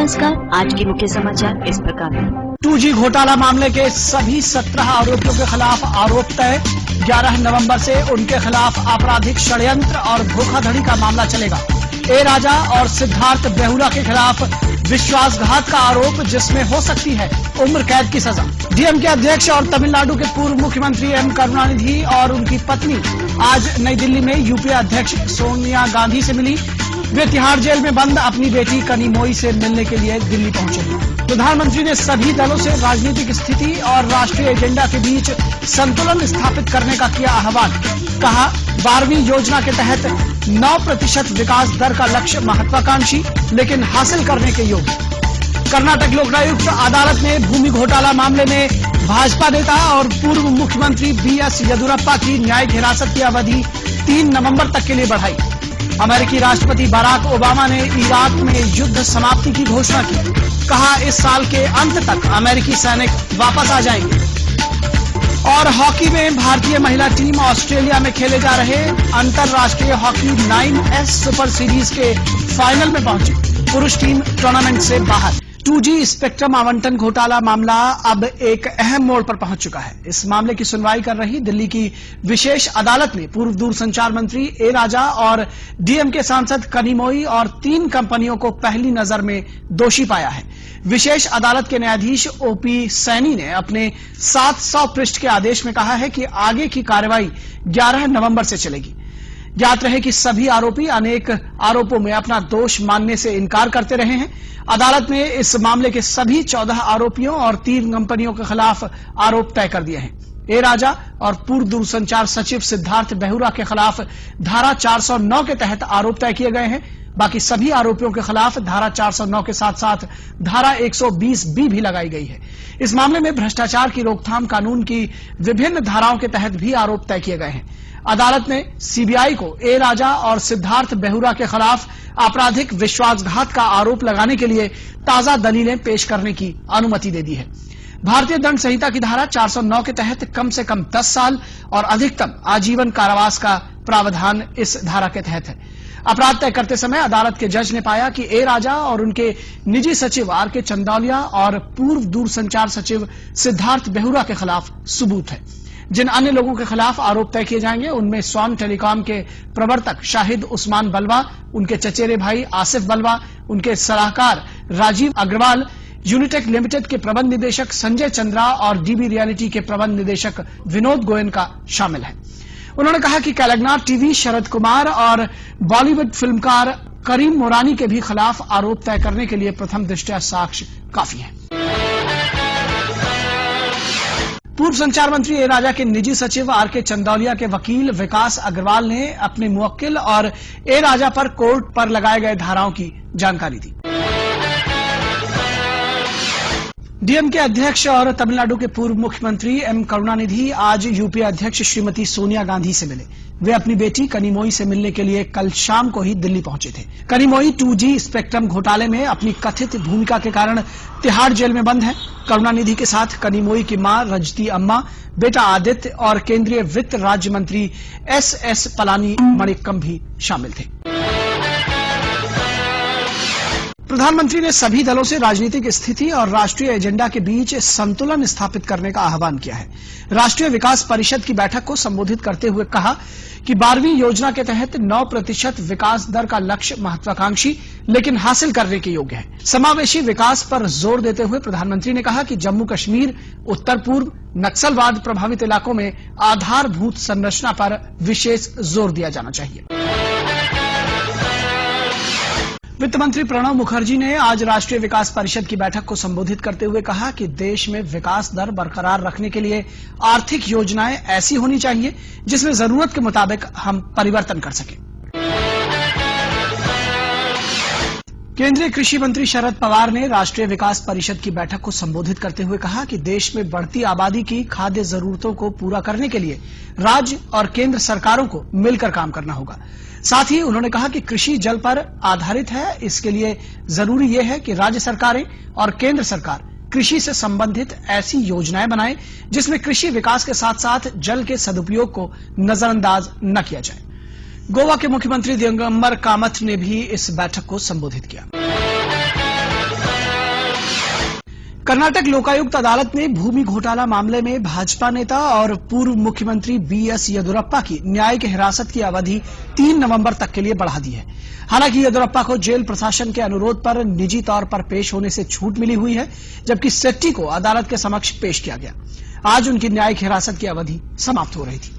नमस्कार, आज के मुख्य समाचार इस प्रकार हैं। 2G घोटाला मामले के सभी 17 आरोपियों के खिलाफ आरोप तय। 11 नवंबर से उनके खिलाफ आपराधिक षड्यंत्र और धोखाधड़ी का मामला चलेगा। ए राजा और सिद्धार्थ बेहुरा के खिलाफ विश्वासघात का आरोप, जिसमें हो सकती है उम्र कैद की सजा। डीएमके अध्यक्ष और तमिलनाडु के पूर्व मुख्यमंत्री एम करुणानिधि और उनकी पत्नी आज नई दिल्ली में यूपीए अध्यक्ष सोनिया गांधी से मिली। वे तिहाड़ जेल में बंद अपनी बेटी कनिमोई से मिलने के लिए दिल्ली पहुंचे। प्रधानमंत्री ने सभी दलों से राजनीतिक स्थिति और राष्ट्रीय एजेंडा के बीच संतुलन स्थापित करने का किया आह्वान। कहा, 12वीं योजना के तहत 9% विकास दर का लक्ष्य महत्वाकांक्षी, लेकिन हासिल करने के योग्य। कर्नाटक लोकायुक्त अदालत ने भूमि घोटाला मामले में भाजपा नेता और पूर्व मुख्यमंत्री बीएस येदियुरप्पा की न्यायिक हिरासत की अवधि 3 नवंबर तक के लिए बढ़ाई। अमेरिकी राष्ट्रपति बराक ओबामा ने इराक में युद्ध समाप्ति की घोषणा की। कहा, इस साल के अंत तक अमेरिकी सैनिक वापस आ जाएंगे। और हॉकी में भारतीय महिला टीम ऑस्ट्रेलिया में खेले जा रहे अंतर्राष्ट्रीय हॉकी 9S सुपर सीरीज के फाइनल में पहुंची। पुरुष टीम टूर्नामेंट से बाहर। 2G स्पेक्ट्रम आवंटन घोटाला मामला अब एक अहम मोड़ पर पहुंच चुका है। इस मामले की सुनवाई कर रही दिल्ली की विशेष अदालत ने पूर्व दूरसंचार मंत्री ए राजा और डीएमके सांसद कनिमोई और 3 कंपनियों को पहली नजर में दोषी पाया है। विशेष अदालत के न्यायाधीश ओपी सैनी ने अपने 700 पृष्ठ के आदेश में कहा है कि आगे की कार्रवाई 11 नवंबर से चलेगी। ज्ञात रहे कि सभी आरोपी अनेक आरोपों में अपना दोष मानने से इनकार करते रहे हैं। अदालत ने इस मामले के सभी 14 आरोपियों और 3 कंपनियों के खिलाफ आरोप तय कर दिए हैं। ए राजा और पूर्व दूरसंचार सचिव सिद्धार्थ बेहुरा के खिलाफ धारा 409 के तहत आरोप तय किए गए हैं। बाकी सभी आरोपियों के खिलाफ धारा 409 के साथ साथ धारा 120B भी लगाई गई है। इस मामले में भ्रष्टाचार की रोकथाम कानून की विभिन्न धाराओं के तहत भी आरोप तय किए गए हैं। अदालत ने सीबीआई को ए राजा और सिद्धार्थ बेहुरा के खिलाफ आपराधिक विश्वासघात का आरोप लगाने के लिए ताजा दलीलें पेश करने की अनुमति दे दी है। भारतीय दंड संहिता की धारा 409 के तहत कम से कम 10 साल और अधिकतम आजीवन कारावास का प्रावधान इस धारा के तहत है। अपराध तय करते समय अदालत के जज ने पाया कि ए राजा और उनके निजी सचिव आर.के. चंदौलिया और पूर्व दूरसंचार सचिव सिद्धार्थ बेहुरा के खिलाफ सबूत है। जिन अन्य लोगों के खिलाफ आरोप तय किए जाएंगे उनमें स्वान टेलीकॉम के प्रवर्तक शाहिद उस्मान बलवा, उनके चचेरे भाई आसिफ बलवा, उनके सलाहकार राजीव अग्रवाल, यूनिटेक लिमिटेड के प्रबंध निदेशक संजय चंद्रा और डीबी रियलिटी के प्रबंध निदेशक विनोद गोयन का शामिल है। उन्होंने कहा कि कैलगनार टीवी शरद कुमार और बॉलीवुड फिल्मकार करीम मोरानी के भी खिलाफ आरोप तय करने के लिए प्रथम दृष्टया साक्ष्य काफी है। पूर्व संचार मंत्री ए राजा के निजी सचिव आर.के. चंदौलिया के वकील विकास अग्रवाल ने अपने मुवक्किल और ए राजा पर कोर्ट पर लगाए गए धाराओं की जानकारी दी। डीएमके अध्यक्ष और तमिलनाडु के पूर्व मुख्यमंत्री एम करुणानिधि आज यूपीए अध्यक्ष श्रीमती सोनिया गांधी से मिले। वे अपनी बेटी कनिमोई से मिलने के लिए कल शाम को ही दिल्ली पहुंचे थे। कनिमोई 2G स्पेक्ट्रम घोटाले में अपनी कथित भूमिका के कारण तिहाड़ जेल में बंद है। करुणानिधि के साथ कनिमोई की मां रजती अम्मा, बेटा आदित्य और केंद्रीय वित्त राज्य मंत्री एस पलानी मणिक्कम भी शामिल थे। प्रधानमंत्री ने सभी दलों से राजनीतिक स्थिति और राष्ट्रीय एजेंडा के बीच संतुलन स्थापित करने का आह्वान किया है। राष्ट्रीय विकास परिषद की बैठक को संबोधित करते हुए कहा कि 12वीं योजना के तहत 9% विकास दर का लक्ष्य महत्वाकांक्षी, लेकिन हासिल करने के योग्य है। समावेशी विकास पर जोर देते हुए प्रधानमंत्री ने कहा कि जम्मू कश्मीर, उत्तर पूर्व, नक्सलवाद प्रभावित इलाकों में आधारभूत संरचना पर विशेष जोर दिया जाना चाहिए। वित्त मंत्री प्रणब मुखर्जी ने आज राष्ट्रीय विकास परिषद की बैठक को संबोधित करते हुए कहा कि देश में विकास दर बरकरार रखने के लिए आर्थिक योजनाएं ऐसी होनी चाहिए जिसमें जरूरत के मुताबिक हम परिवर्तन कर सकें। केंद्रीय कृषि मंत्री शरद पवार ने राष्ट्रीय विकास परिषद की बैठक को संबोधित करते हुए कहा कि देश में बढ़ती आबादी की खाद्य जरूरतों को पूरा करने के लिए राज्य और केंद्र सरकारों को मिलकर काम करना होगा। साथ ही उन्होंने कहा कि कृषि जल पर आधारित है, इसके लिए जरूरी यह है कि राज्य सरकारें और केंद्र सरकार कृषि से संबंधित ऐसी योजनाएं बनाएं जिसमें कृषि विकास के साथ साथ जल के सदुपयोग को नजरअंदाज न किया जाए। गोवा के मुख्यमंत्री दिगंबर कामथ ने भी इस बैठक को संबोधित किया। कर्नाटक लोकायुक्त अदालत ने भूमि घोटाला मामले में भाजपा नेता और पूर्व मुख्यमंत्री बीएस येदुरप्पा की न्यायिक हिरासत की अवधि 3 नवंबर तक के लिए बढ़ा दी है। हालांकि येदुरप्पा को जेल प्रशासन के अनुरोध पर निजी तौर पर पेश होने से छूट मिली हुई है, जबकि सेट्टी को अदालत के समक्ष पेश किया गया। आज उनकी न्यायिक हिरासत की अवधि समाप्त हो रही थी।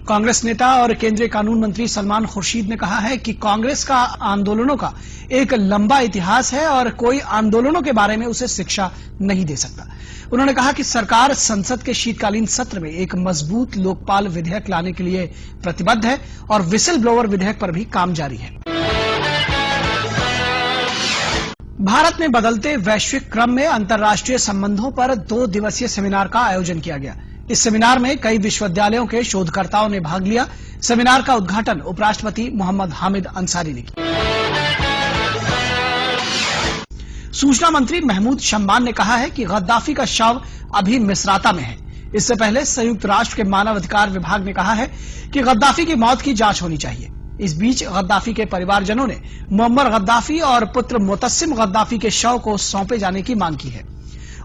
कांग्रेस नेता और केंद्रीय कानून मंत्री सलमान खुर्शीद ने कहा है कि कांग्रेस का आंदोलनों का एक लंबा इतिहास है और कोई आंदोलनों के बारे में उसे शिक्षा नहीं दे सकता। उन्होंने कहा कि सरकार संसद के शीतकालीन सत्र में एक मजबूत लोकपाल विधेयक लाने के लिए प्रतिबद्ध है और व्हिसल ब्लोअर विधेयक पर भी काम जारी है। भारत में बदलते वैश्विक क्रम में अंतर्राष्ट्रीय संबंधों पर 2 दिवसीय सेमिनार का आयोजन किया गया। इस सेमिनार में कई विश्वविद्यालयों के शोधकर्ताओं ने भाग लिया। सेमिनार का उद्घाटन उपराष्ट्रपति मोहम्मद हामिद अंसारी ने किया। सूचना मंत्री महमूद शम्बान ने कहा है कि गद्दाफी का शव अभी मिसराता में है। इससे पहले संयुक्त राष्ट्र के मानव अधिकार विभाग ने कहा है कि गद्दाफी की मौत की जांच होनी चाहिए। इस बीच गद्दाफी के परिवारजनों ने मुअम्मर गद्दाफी और पुत्र मुतस्सिम गद्दाफी के शव को सौंपे जाने की मांग की है।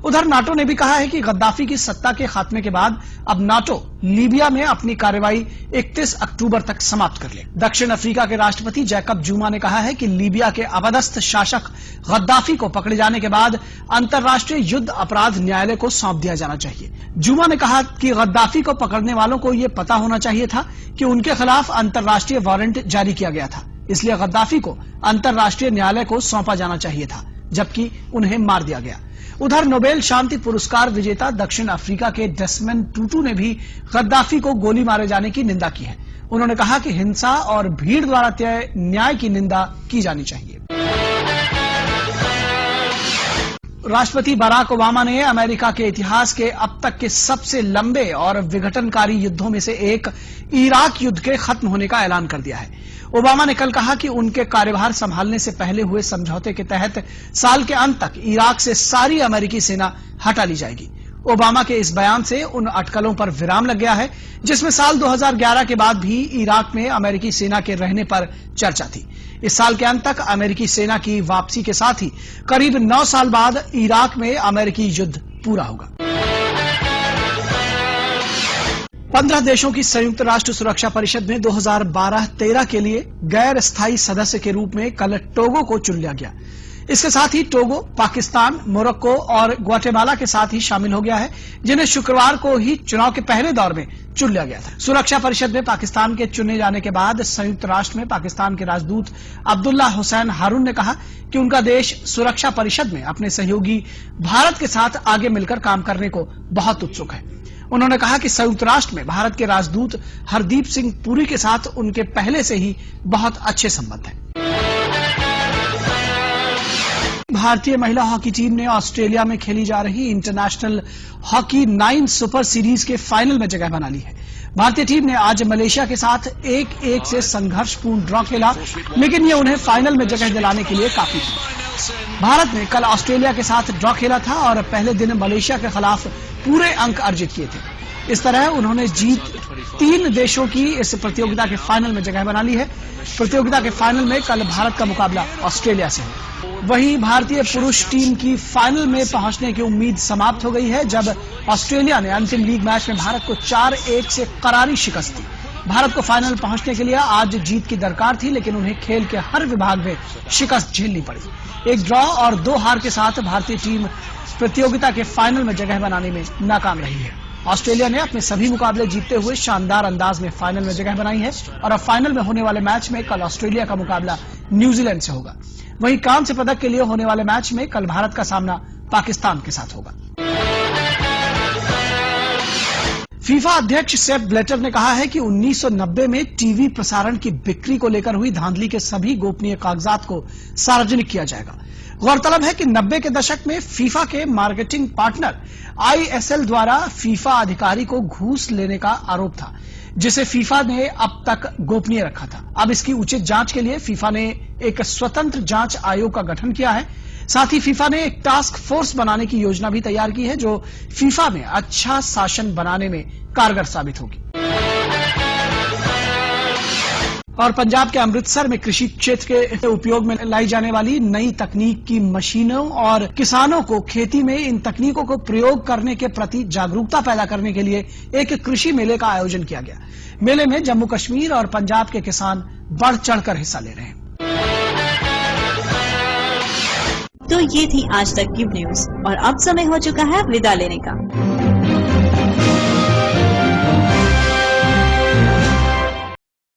उधर नाटो ने भी कहा है कि गद्दाफी की सत्ता के खात्मे के बाद अब नाटो लीबिया में अपनी कार्रवाई 31 अक्टूबर तक समाप्त कर ले। दक्षिण अफ्रीका के राष्ट्रपति जैकब जुमा ने कहा है कि लीबिया के अपदस्थ शासक गद्दाफी को पकड़े जाने के बाद अंतर्राष्ट्रीय युद्ध अपराध न्यायालय को सौंप दिया जाना चाहिए। जुमा ने कहा कि गद्दाफी को पकड़ने वालों को यह पता होना चाहिए था कि उनके खिलाफ अंतर्राष्ट्रीय वारंट जारी किया गया था, इसलिए गद्दाफी को अंतर्राष्ट्रीय न्यायालय को सौंपा जाना चाहिए था, जबकि उन्हें मार दिया गया। उधर नोबेल शांति पुरस्कार विजेता दक्षिण अफ्रीका के डेस्मंड टूटू ने भी गद्दाफी को गोली मारे जाने की निंदा की है। उन्होंने कहा कि हिंसा और भीड़ द्वारा तय न्याय की निंदा की जानी चाहिए। राष्ट्रपति बराक ओबामा ने अमेरिका के इतिहास के अब तक के सबसे लंबे और विघटनकारी युद्धों में से एक इराक युद्ध के खत्म होने का ऐलान कर दिया है। ओबामा ने कल कहा कि उनके कार्यभार संभालने से पहले हुए समझौते के तहत साल के अंत तक इराक से सारी अमेरिकी सेना हटा ली जाएगी। ओबामा के इस बयान से उन अटकलों पर विराम लग गया है जिसमें साल 2011 के बाद भी इराक में अमेरिकी सेना के रहने पर चर्चा थी। इस साल के अंत तक अमेरिकी सेना की वापसी के साथ ही करीब 9 साल बाद इराक में अमेरिकी युद्ध पूरा होगा। 15 देशों की संयुक्त राष्ट्र सुरक्षा परिषद में 2012-13 के लिए गैर स्थायी सदस्य के रूप में कल टोगो को चुन लिया गया। इसके साथ ही टोगो, पाकिस्तान, मोरक्को और ग्वाटेमाला के साथ ही शामिल हो गया है, जिन्हें शुक्रवार को ही चुनाव के पहले दौर में चुन लिया गया था। सुरक्षा परिषद में पाकिस्तान के चुने जाने के बाद संयुक्त राष्ट्र में पाकिस्तान के राजदूत अब्दुल्ला हुसैन हारून ने कहा कि उनका देश सुरक्षा परिषद में अपने सहयोगी भारत के साथ आगे मिलकर काम करने को बहुत उत्सुक है। उन्होंने कहा कि संयुक्त राष्ट्र में भारत के राजदूत हरदीप सिंह पुरी के साथ उनके पहले से ही बहुत अच्छे संबंध हैं। भारतीय महिला हॉकी टीम ने ऑस्ट्रेलिया में खेली जा रही इंटरनेशनल हॉकी 9 सुपर सीरीज के फाइनल में जगह बना ली है। भारतीय टीम ने आज मलेशिया के साथ 1-1 से संघर्षपूर्ण ड्रॉ खेला, लेकिन ये उन्हें फाइनल में जगह दिलाने के लिए काफी था। भारत ने कल ऑस्ट्रेलिया के साथ ड्रॉ खेला था और पहले दिन मलेशिया के खिलाफ पूरे अंक अर्जित किए थे। इस तरह उन्होंने जीत 3 देशों की इस प्रतियोगिता के फाइनल में जगह बना ली है। प्रतियोगिता के फाइनल में कल भारत का मुकाबला ऑस्ट्रेलिया से है। वहीं भारतीय पुरुष टीम की फाइनल में पहुंचने की उम्मीद समाप्त हो गई है, जब ऑस्ट्रेलिया ने अंतिम लीग मैच में भारत को 4-1 से करारी शिकस्त दी। भारत को फाइनल पहुंचने के लिए आज जीत की दरकार थी, लेकिन उन्हें खेल के हर विभाग में शिकस्त झेलनी पड़ी। एक ड्रॉ और 2 हार के साथ भारतीय टीम प्रतियोगिता के फाइनल में जगह बनाने में नाकाम रही है। ऑस्ट्रेलिया ने अपने सभी मुकाबले जीतते हुए शानदार अंदाज में फाइनल में जगह बनाई है और अब फाइनल में होने वाले मैच में कल ऑस्ट्रेलिया का मुकाबला न्यूजीलैंड से होगा। वहीं कांस्य पदक के लिए होने वाले मैच में कल भारत का सामना पाकिस्तान के साथ होगा। फीफा अध्यक्ष सेप ब्लैटर ने कहा है कि 1990 में टीवी प्रसारण की बिक्री को लेकर हुई धांधली के सभी गोपनीय कागजात को सार्वजनिक किया जाएगा। गौरतलब है कि 90 के दशक में फीफा के मार्केटिंग पार्टनर ISL द्वारा फीफा अधिकारी को घूस लेने का आरोप था, जिसे फीफा ने अब तक गोपनीय रखा था। अब इसकी उचित जांच के लिए फीफा ने एक स्वतंत्र जांच आयोग का गठन किया है। साथ ही फीफा ने एक टास्क फोर्स बनाने की योजना भी तैयार की है, जो फीफा में अच्छा शासन बनाने में कारगर साबित होगी। और पंजाब के अमृतसर में कृषि क्षेत्र के उपयोग में लाई जाने वाली नई तकनीक की मशीनों और किसानों को खेती में इन तकनीकों को प्रयोग करने के प्रति जागरूकता पैदा करने के लिए एक कृषि मेले का आयोजन किया गया। मेले में जम्मू कश्मीर और पंजाब के किसान बढ़ चढ़कर हिस्सा ले रहे हैं। तो ये थी आज तक की न्यूज और अब समय हो चुका है विदा लेने का।